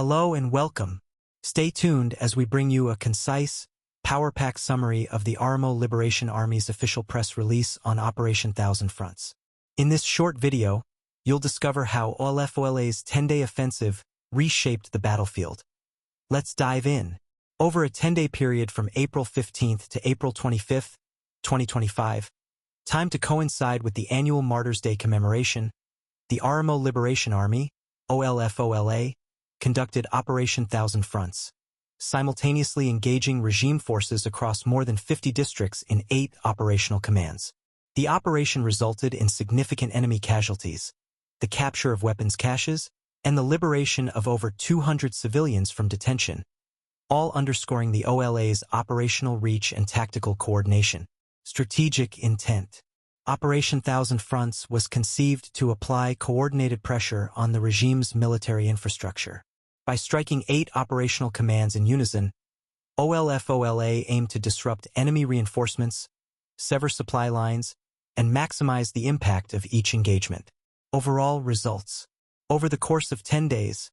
Hello and welcome. Stay tuned as we bring you a concise, power-packed summary of the Oromo Liberation Army's official press release on Operation Thousand Fronts. In this short video, you'll discover how OLF-OLA's 10-day offensive reshaped the battlefield. Let's dive in. Over a 10-day period from April 15th to April 25th, 2025, timed to coincide with the annual Martyrs' Day commemoration, the Oromo Liberation Army, OLF-OLA, conducted Operation Thousand Fronts, simultaneously engaging regime forces across more than 50 districts in 8 operational commands. The operation resulted in significant enemy casualties, the capture of weapons caches, and the liberation of over 200 civilians from detention, all underscoring the OLA's operational reach and tactical coordination. Strategic intent. Operation Thousand Fronts was conceived to apply coordinated pressure on the regime's military infrastructure. By striking 8 operational commands in unison, OLF-OLA aimed to disrupt enemy reinforcements, sever supply lines, and maximize the impact of each engagement. Overall results. Over the course of 10 days,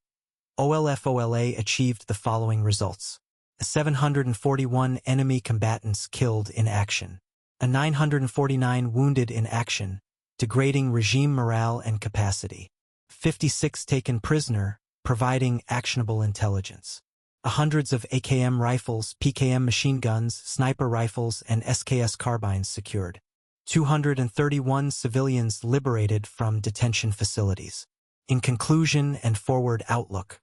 OLF-OLA achieved the following results: 741 enemy combatants killed in action, 949 wounded in action, degrading regime morale and capacity, 56 taken prisoner, providing actionable intelligence, hundreds of AKM rifles, PKM machine guns, sniper rifles, and SKS carbines secured, 231 civilians liberated from detention facilities. In conclusion and forward outlook,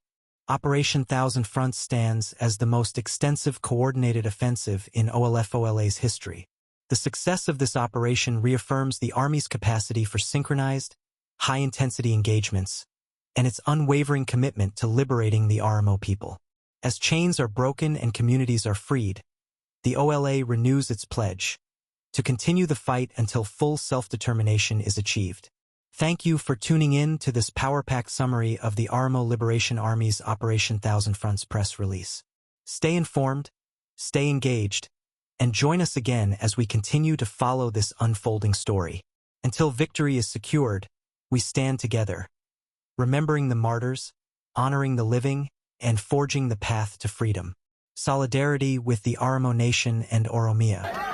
Operation Thousand Fronts stands as the most extensive coordinated offensive in OLF-OLA's history. The success of this operation reaffirms the Army's capacity for synchronized, high-intensity engagements and its unwavering commitment to liberating the Oromo people. As chains are broken and communities are freed, the OLA renews its pledge to continue the fight until full self-determination is achieved. Thank you for tuning in to this power-packed summary of the Oromo Liberation Army's Operation Thousand Fronts press release. Stay informed, stay engaged, and join us again as we continue to follow this unfolding story. Until victory is secured, we stand together, remembering the martyrs, honoring the living, and forging the path to freedom. Solidarity with the Oromo Nation and Oromia.